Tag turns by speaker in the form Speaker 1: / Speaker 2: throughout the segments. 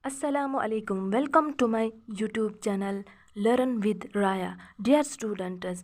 Speaker 1: Assalamu alaikum. Welcome to my YouTube channel Learn with Raya. Dear students,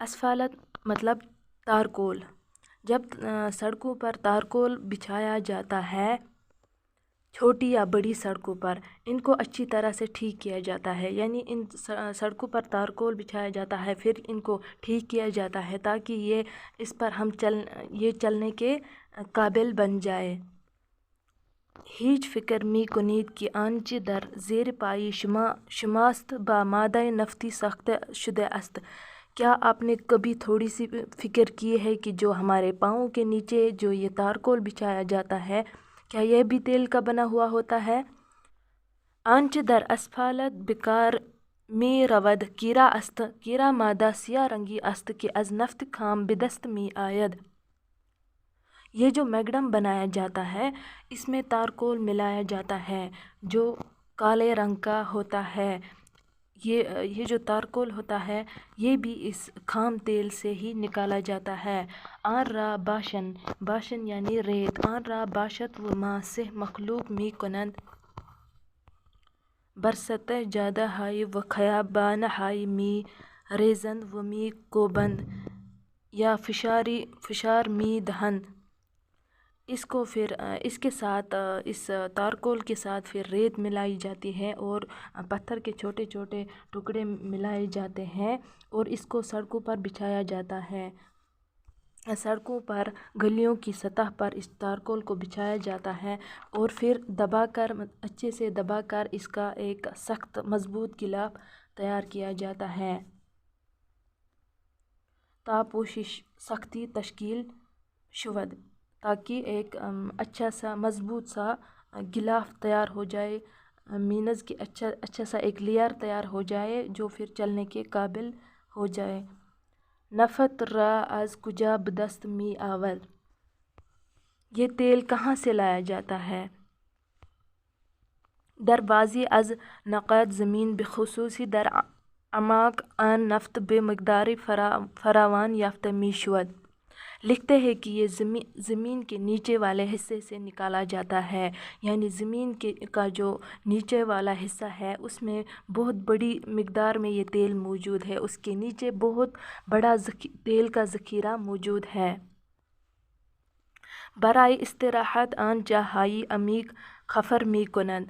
Speaker 1: اسفالت مطلب تارکول. جب سڑکوں پر تارکول بچھایا جاتا ہے، چھوٹی یا بڑی سڑکوں پر، ان کو اچھی طرح سے ٹھیک کیا جاتا ہے. یعنی ان سڑکوں پر تارکول بچھایا جاتا ہے، پھر ان کو ٹھیک کیا جاتا ہے تاکہ یہ اس پر یہ چلنے کے قابل بن جائے. هیچ فکر می کنید که آنچه در زیر پای شماست با مادہ نفتی ساخته شده است. کیا آپ نے کبھی تھوڑی سی فکر کی ہے کہ جو ہمارے پاؤں کے نیچے جو یہ تارکول بچھایا جاتا ہے، کیا یہ بھی تیل کا بنا ہوا ہوتا ہے؟ آنچه در اسفالت بکار می رود کیرا است. کیرا مادہ سیاه رنگی است که از نفت خام به دست می آید. یہ جو میگڈم بنایا جاتا ہے، اس میں تارکول ملایا جاتا ہے جو کالے رنگ کا ہوتا ہے. یہ جو تارکول ہوتا ہے یہ بھی اس خام تیل سے ہی نکالا جاتا ہے. آن را باشن یعنی ریت. آن را باشد و ما سه مخلوق می کنند بر سطح جاده های و خیابان های می ریزند و می کوبند یا فشار می دهند. اس کے ساتھ اس تارکول کے ساتھ پھر ریت ملائی جاتی ہے اور پتھر کے چھوٹے چھوٹے ٹکڑے ملائے جاتے ہیں اور اس کو سڑکوں پر بچھایا جاتا ہے. سڑکوں پر گلیوں کی سطح پر اس تارکول کو بچھایا جاتا ہے اور پھر اچھے سے دبا کر اس کا ایک سخت مضبوط غلاف تیار کیا جاتا ہے. تا پوشش سختی تشکیل شود، تاکہ ایک اچھا سا مضبوط سا غلاف تیار ہو جائے، مینز کہ اچھا سا ایک لیئر تیار ہو جائے جو پھر چلنے کے قابل ہو جائے. نفت را از کجا بدست می آورد. یہ تیل کہاں سے لایا جاتا ہے؟ در بعضی از نقاط زمین بخصوصی در اعماق آن نفت به مقدار فراوان یافته می شود. لکھتے ہیں کہ یہ زمین کے نیچے والے حصے سے نکالا جاتا ہے. یعنی زمین کا جو نیچے والا حصہ ہے اس میں بہت بڑی مقدار میں یہ تیل موجود ہے. اس کے نیچے بہت بڑا تیل کا ذخیرہ موجود ہے. برائے استراحت آن جاهای عمیق حفر می کنند.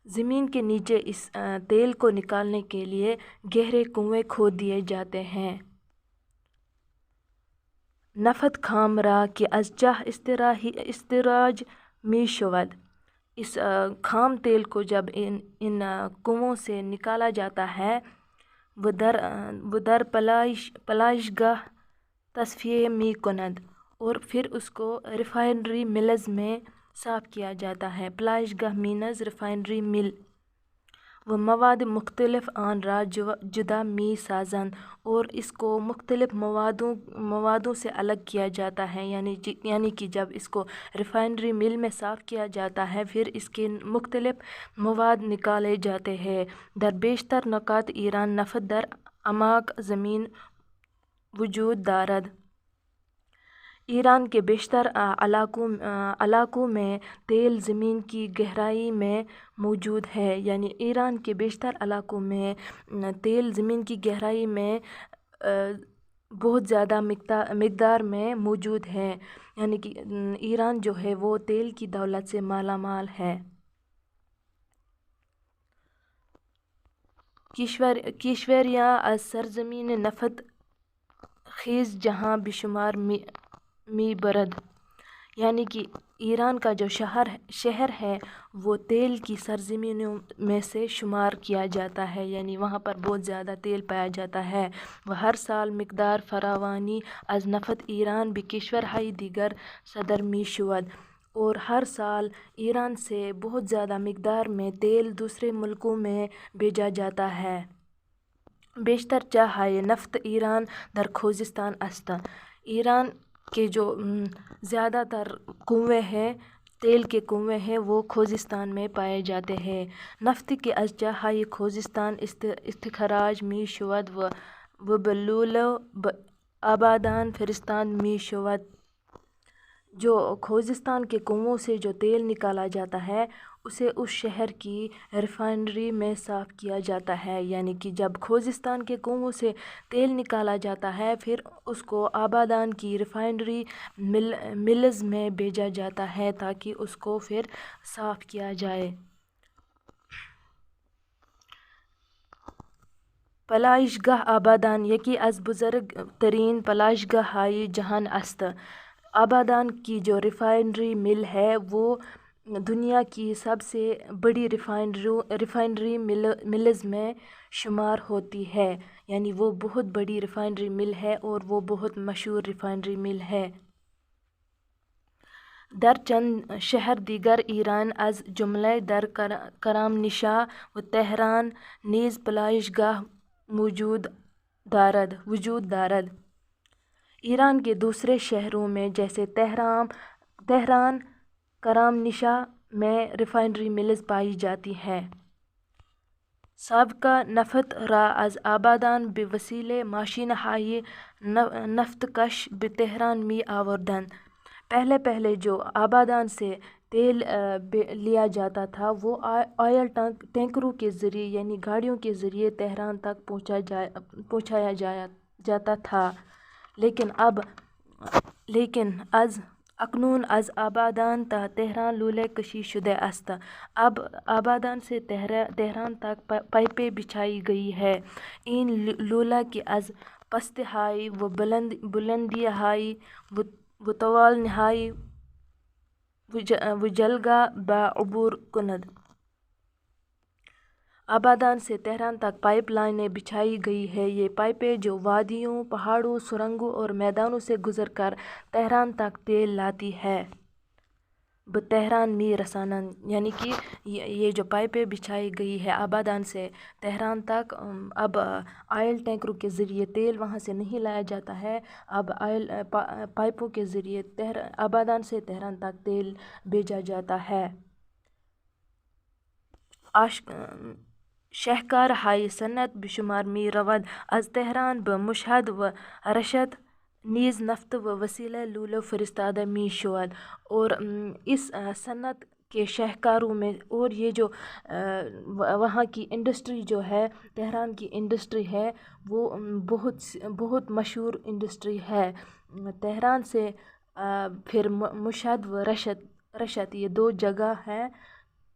Speaker 1: زمین کے نیچے اس تیل کو نکالنے کے لیے گہرے کنویں کھود دیے جاتے ہیں. نفت خام را که از چاه استخراج می شود. اس خام تیل کو جب ان کنووں سے نکالا جاتا ہے وہ در پالایشگاه تصفیه می کنند اور پھر اس کو ریفائنری ملز میں صاف کیا جاتا ہے. پالایشگاه مینز ریفائنری مل. وہ مواد مختلف آن را جدا می سازند اور اس کو مختلف موادوں سے الگ کیا جاتا ہے. یعنی کہ جب اس کو ریفائنری مل میں صاف کیا جاتا ہے پھر اس کے مختلف مواد نکالے جاتے ہیں. در بیشتر نقاط ایران نفت در اعماق زمین وجود دارد. ایران کے بیشتر علاقوں میں تیل زمین کی گہرائی میں موجود ہے. یعنی ایران کے بیشتر علاقوں میں تیل زمین کی گہرائی میں بہت زیادہ مقدار میں موجود ہے. یعنی کہ ایران جو ہے وہ تیل کی دولت سے مالا مال ہے. کشوریاں از سرزمین نفت خیز جہاں بشمار می برد. یعنی کہ ایران کا جو شہر ہے وہ تیل کی سرزمینوں میں سے شمار کیا جاتا ہے. یعنی وہاں پر بہت زیادہ تیل پایا جاتا ہے. و ہر سال مقدار فراوانی از نفت ایران به کشورهای دیگر صادر می شود. اور ہر سال ایران سے بہت زیادہ مقدار میں تیل دوسرے ملکوں میں بھیجا جاتا ہے. بیشتر جاهای نفت ایران در خوزستان است. ایران کے جو زیادہ تر کنویں ہیں، تیل کے کنویں ہیں، وہ خوزستان میں پائے جاتے ہیں. نفت کے از جاهای خوزستان استخراج می شود و به لولو آبادان فرستاده می شود. جو خوزستان کے کنووں سے جو تیل نکالا جاتا ہے اسے اس شہر کی ریفائنری میں صاف کیا جاتا ہے، یعنی کہ جب خوزستان کے کنووں سے تیل نکالا جاتا ہے پھر اس کو آبادان کی ریفائنری ملز میں بھیجا جاتا ہے تاکہ اس کو پھر صاف کیا جائے۔ پالایشگاه آبادان یکی از بزرگترین پالایشگاه های جهان است۔ آبادان کی جو ریفائنری مل ہے وہ دنیا کی سب سے بڑی ریفائنری ملز میں شمار ہوتی ہے، یعنی وہ بہت بڑی ریفائنری مل ہے اور وہ بہت مشہور ریفائنری مل ہے۔ در چند شہر دیگر ایران از جمله در کرمانشاه و تهران نیز پالایشگاه وجود دارد۔ ایران کے دوسرے شہروں میں جیسے تہران، کرمانشاہ میں ریفائنری ملز پائی جاتی ہیں۔ سابقہ نفت را از آبادان به وسیله ماشین‌های نفتکش به تهران می آوردند۔ پہلے جو آبادان سے تیل لیا جاتا تھا وہ آئل ٹینکروں کے ذریعے یعنی گاڑیوں کے ذریعے تہران تک پہنچایا جاتا تھا، لیکن اکنون از آبادان تا تهران لوله کشی شده است۔ اب آبادان سے تهران تک پائپیں بچھائی گئی ہے۔ این لوله کی از پستی‌های و بلندی‌های و طولانی‌های و جلگه با عبور کند۔ آبادان سے تہران تک پائپ لائنیں بچھائی گئی ہیں۔ یہ پائپیں جو وادیوں، پہاڑوں، سرنگوں اور میدانوں سے گزر کر تہران تک تیل لاتی ہیں، به تہران می رسانند، یعنی کہ یہ جو پائپیں بچھائی گئی ہے آبادان سے تہران تک، اب آئل ٹینکروں کے ذریعے تیل وہاں سے نہیں لایا جاتا ہے، اب پائپوں کے ذریعے آبادان سے تہران تک تیل بھیجا جاتا ہے۔ شاهکارهای صنعت به شمار می رود. از تهران به مشهد و رشت نیز نفت و وسیلہ لولو فرستاده می شود، اور اس صنعت کے شاہکاروں میں اور یہ جو وہاں کی انڈسٹری جو ہے تہران کی انڈسٹری ہے وہ بہت مشہور انڈسٹری ہے۔ تہران سے پھر مشہد و رشت یہ دو جگہ ہیں،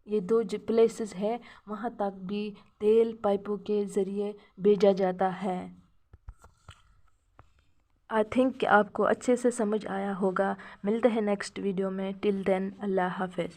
Speaker 1: یہ دو پلیسز ہے، وہاں تک بھی تیل پائپوں کے ذریعے بھیجا جاتا ہے۔ آئی تھنک کہ آپ کو اچھے سے سمجھ آیا ہوگا۔ ملتے ہیں نیکسٹ ویڈیو میں، ٹل دین اللہ حافظ۔